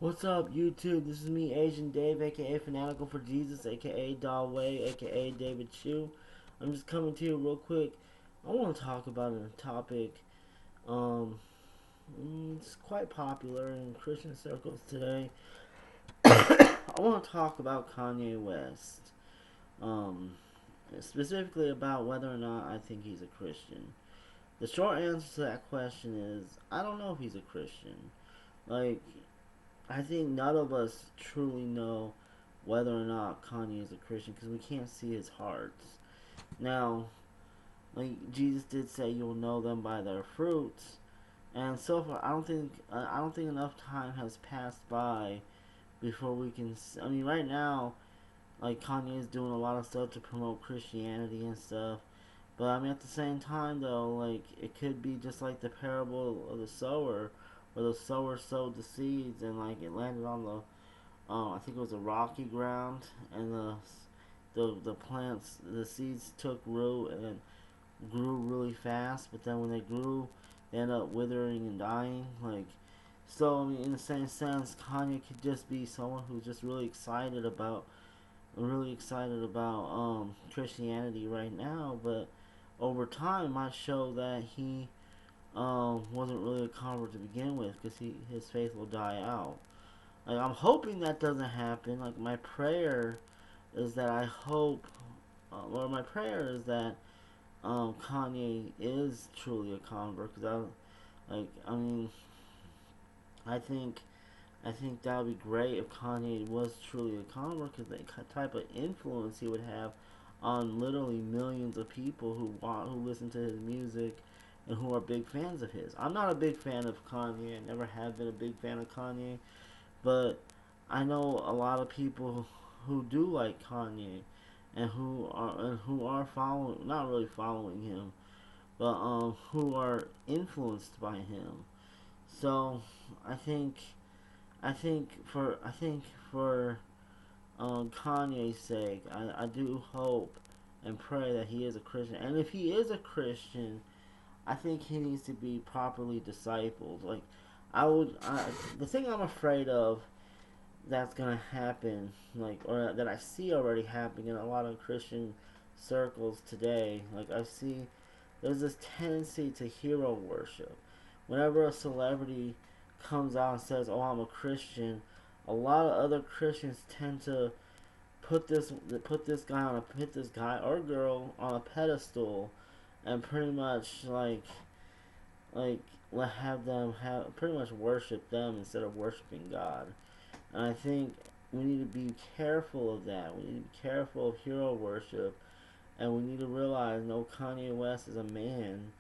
What's up, YouTube? This is me, Asian Dave, aka Fanatical for Jesus, aka Dalway, aka David Chu. I'm just coming to you real quick. I want to talk about a topic. Um, it's quite popular in Christian circles today. I want to talk about Kanye West. Um, Specifically about whether or not I think he's a Christian. The short answer to that question is I don't know if he's a Christian. Like, I think none of us truly know whether or not Kanye is a Christian because we can't see his heart. Now, like Jesus did say, you'll know them by their fruits, and so far, I don't think enough time has passed by before we can. I mean, right now, like Kanye is doing a lot of stuff to promote Christianity and stuff. But I mean, at the same time, though, like it could be just like the parable of the sower, where the sower sowed the seeds and like it landed on the I think it was a rocky ground, and the plants, the seeds took root and grew really fast. But then when they grew, they ended up withering and dying. Like, so I mean, in the same sense, Kanye could just be someone who's just really excited about Christianity right now, but over time might show that he wasn't really a convert to begin with because his faith will die out. Like, I'm hoping that doesn't happen. Like, my prayer is that I hope, or my prayer is that Kanye is truly a convert. Because I mean, I think, I think that would be great if Kanye was truly a convert. Because the type of influence he would have on literally millions of people who listen to his music and who are big fans of his. I'm not a big fan of Kanye. I never have been a big fan of Kanye. But I know a lot of people who do like Kanye and who are following, not really following him, but who are influenced by him. So I think I think for Kanye's sake, I do hope and pray that he is a Christian. And if he is a Christian, I think he needs to be properly discipled. Like, the thing I'm afraid of that's gonna happen, like, or that I see already happening in a lot of Christian circles today. Like, I see there's this tendency to hero worship. Whenever a celebrity comes out and says, "Oh, I'm a Christian," a lot of other Christians tend to put this guy on a put this guy or girl on a pedestal, and pretty much like have them have pretty much worship them instead of worshiping God. And I think we need to be careful of that. We need to be careful of hero worship. And we need to realize no, Kanye West is a man.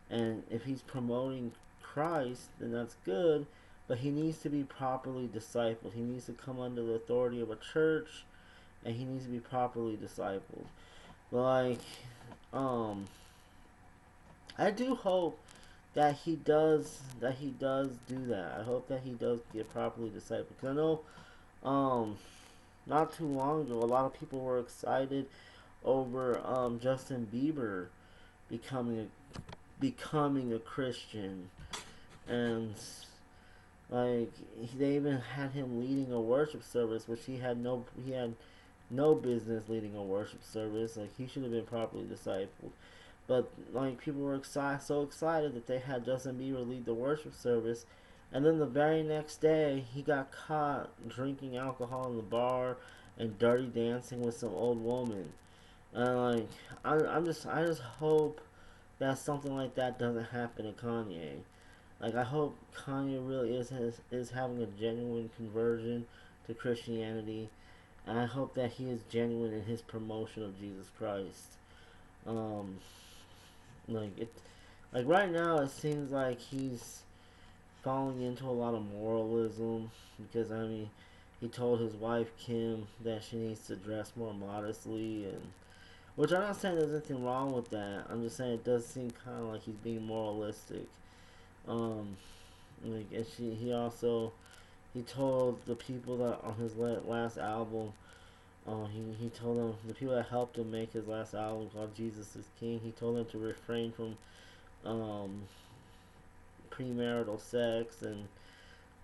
And if he's promoting Christ, then that's good. But he needs to be properly discipled. He needs to come under the authority of a church. And he needs to be properly discipled. Like, um, I do hope that he does do that. I hope that he does get properly discipled. Because I know not too long ago, a lot of people were excited over Justin Bieber becoming becoming a Christian, and like they even had him leading a worship service, which he had no business leading a worship service. Like, he should have been properly discipled. But like people were so excited that they had Justin Bieber lead the worship service, and then the very next day he got caught drinking alcohol in the bar and dirty dancing with some old woman. And like I just hope that something like that doesn't happen to Kanye. Like, I hope Kanye really is having a genuine conversion to Christianity, and I hope that he is genuine in his promotion of Jesus Christ. Um, like it, like right now, it seems like he's falling into a lot of moralism because I mean, he told his wife Kim that she needs to dress more modestly, and which I'm not saying there's anything wrong with that. I'm just saying it does seem kind of like he's being moralistic. Um, like, and he also he told the people that on his last album, he told them, the people that helped him make his last album called Jesus is King. He told them to refrain from um, premarital sex, and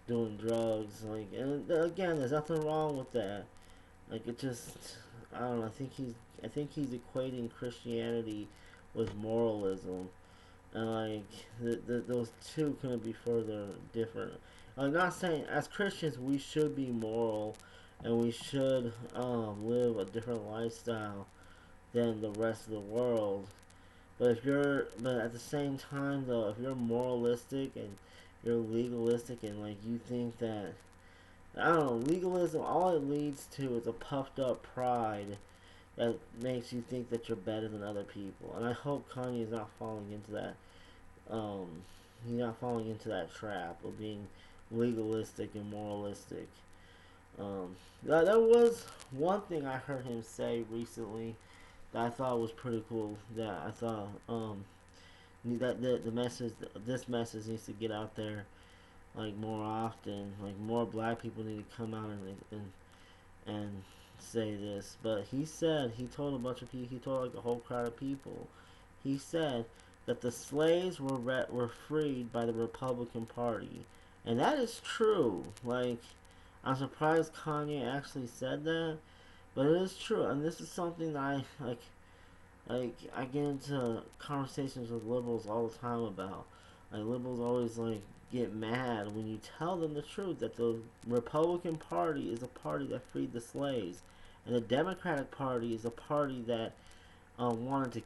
doing drugs. Like, and again, there's nothing wrong with that. Like, it just, I don't know. I think he's equating Christianity with moralism, and like those two couldn't be further different. I'm not saying as Christians we should be moral, and we should live a different lifestyle than the rest of the world. But at the same time though, if you're moralistic and you're legalistic and like you think that, I don't know, legalism, all it leads to is a puffed up pride that makes you think that you're better than other people. And I hope Kanye is not falling into that. Um, he's not falling into that trap of being legalistic and moralistic. That was one thing I heard him say recently that I thought was pretty cool. That I thought that the message, this message needs to get out there like more often. Like more black people need to come out and say this. But he told a bunch of people, he told like a whole crowd of people. He said that the slaves were freed by the Republican Party, and that is true. Like, I'm surprised Kanye actually said that, but it is true. And this is something that I like. I get into conversations with liberals all the time about. Like liberals always like get mad when you tell them the truth that the Republican Party is a party that freed the slaves, and the Democratic Party is a party that wanted to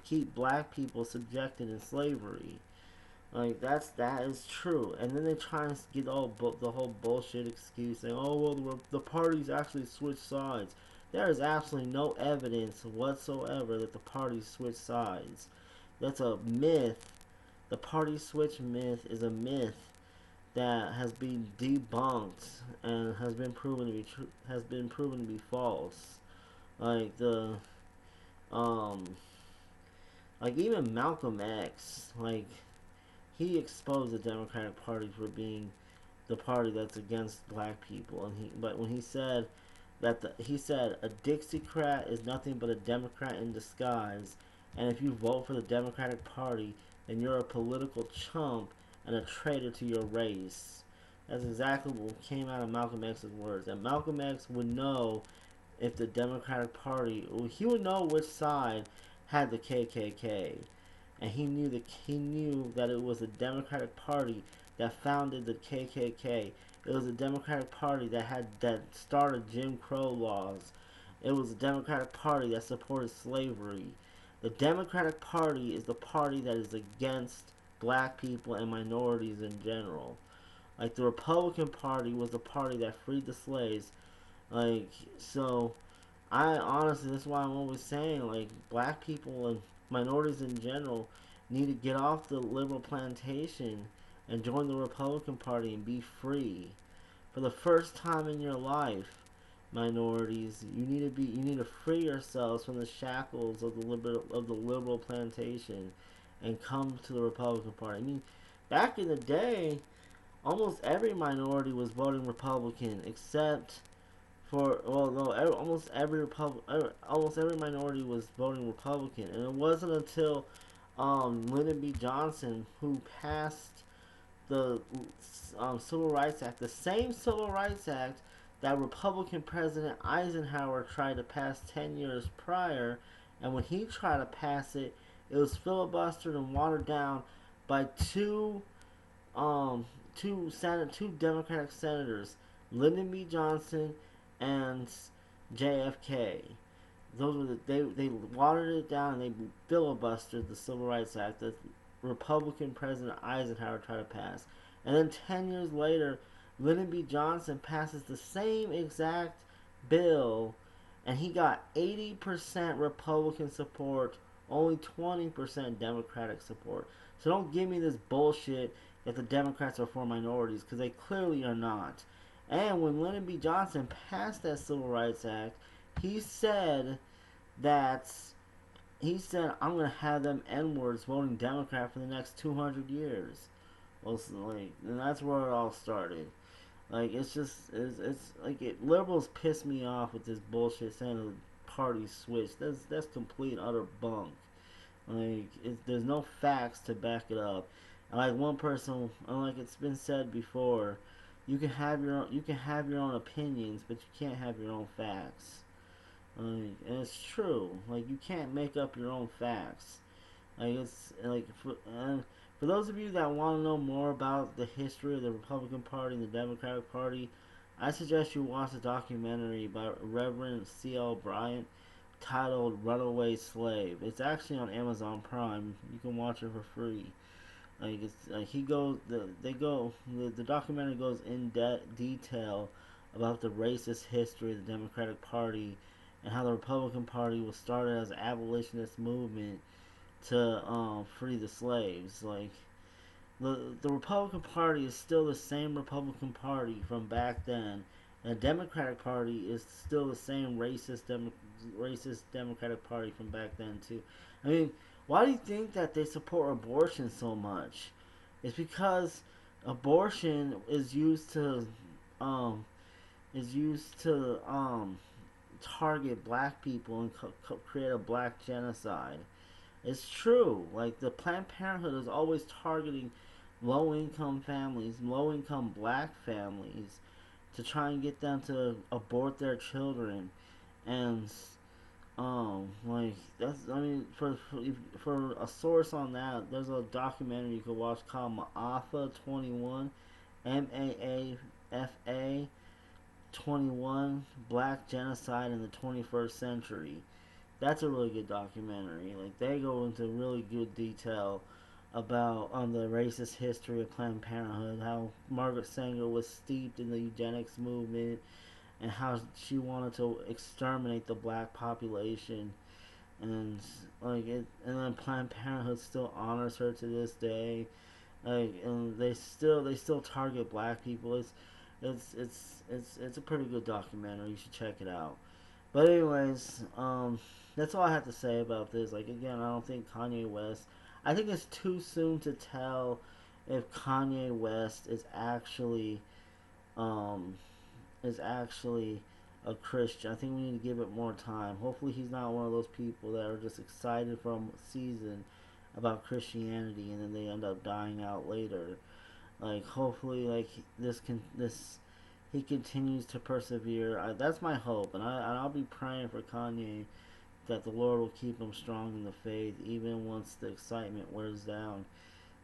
keep black people subjected in slavery. Like that is true, and then they try and get the whole bullshit excuse saying, "Oh well, the parties actually switched sides." There is absolutely no evidence whatsoever that the parties switched sides. That's a myth. The party switch myth is a myth that has been debunked and has been proven to be false. Like um like even Malcolm X, like he exposed the Democratic Party for being the party that's against black people, and but when he said he said a Dixiecrat is nothing but a Democrat in disguise, and if you vote for the Democratic Party, then you're a political chump and a traitor to your race. That's exactly what came out of Malcolm X's words. And Malcolm X would know if the Democratic Party, he would know which side had the KKK, and he knew that it was the Democratic Party that founded the KKK. It was the Democratic Party that started Jim Crow laws. It was the Democratic Party that supported slavery. The Democratic Party is the party that is against black people and minorities in general. Like the Republican Party was the party that freed the slaves. Like so, I honestly, that's why I'm always saying like black people and minorities in general need to get off the liberal plantation and join the Republican Party and be free. For the first time in your life, minorities, you need to free yourselves from the shackles of the liberal plantation and come to the Republican Party. I mean, back in the day, almost every minority was voting Republican except for well no almost every minority was voting Republican, and it wasn't until Lyndon B. Johnson who passed the Civil Rights Act, the same Civil Rights Act that Republican President Eisenhower tried to pass 10 years prior, and when he tried to pass it, it was filibustered and watered down by um, two Democratic senators, Lyndon B. Johnson and JFK. Those were they watered it down and they filibustered the Civil Rights Act that Republican President Eisenhower tried to pass. And then 10 years later, Lyndon B. Johnson passes the same exact bill, and he got 80% Republican support, only 20% Democratic support. So don't give me this bullshit that the Democrats are for minorities, because they clearly are not. And when Lyndon B. Johnson passed that Civil Rights Act, he said that I'm gonna have them N-words voting Democrat for the next 200 years. Well, like, and that's where it all started. Like, it's like liberals piss me off with this bullshit saying the party switch. That's complete and utter bunk. Like, there's no facts to back it up. And like one person, and like it's been said before, you can have your own opinions, but you can't have your own facts. And it's true. Like you can't make up your own facts. Like it's like for those of you that want to know more about the history of the Republican Party and the Democratic Party, I suggest you watch a documentary by Reverend C.L. Bryant titled "Runaway Slave." It's actually on Amazon Prime. You can watch it for free. Like it's like he goes, the documentary goes in detail about the racist history of the Democratic Party and how the Republican Party was started as an abolitionist movement to free the slaves. Like the Republican Party is still the same Republican Party from back then, and the Democratic Party is still the same racist Democratic Party from back then too. I mean, why do you think that they support abortion so much? It's because abortion um is used to target black people and create a black genocide. It's true. Like the Planned Parenthood is always targeting low income families, low income black families, to try and get them to abort their children. And like that's I mean for a source on that, there's a documentary you could watch called Maafa 21, Maafa 21, Black Genocide in the 21st Century. That's a really good documentary. Like they go into really good detail about the racist history of Planned Parenthood, how Margaret Sanger was steeped in the eugenics movement, and how she wanted to exterminate the black population, and and then Planned Parenthood still honors her to this day. Like, and they still target black people. It's a pretty good documentary. You should check it out. But anyways, that's all I have to say about this. Like again, I don't think Kanye West. I think it's too soon to tell if Kanye West um, is actually a Christian. I think we need to give it more time. Hopefully, he's not one of those people that are just excited for a season about Christianity and then they end up dying out later. Like hopefully, like this he continues to persevere. That's my hope, and I'll be praying for Kanye that the Lord will keep him strong in the faith, even once the excitement wears down.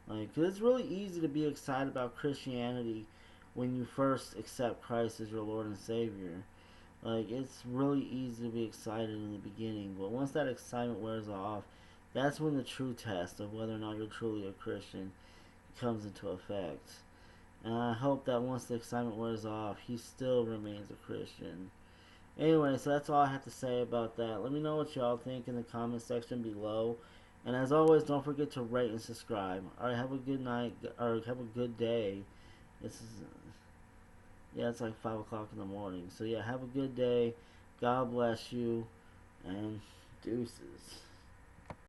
Like, 'cause it's really easy to be excited about Christianity when you first accept Christ as your Lord and Savior. Like, it's really easy to be excited in the beginning, but once that excitement wears off, that's when the true test of whether or not you're truly a Christian comes into effect. And I hope that once the excitement wears off, he still remains a Christian. Anyway, so that's all I have to say about that. Let me know what y'all think in the comment section below. And as always, don't forget to rate and subscribe. Alright, have a good night, or have a good day. It's, yeah, it's like 5 o'clock in the morning. So yeah, have a good day. God bless you. And deuces.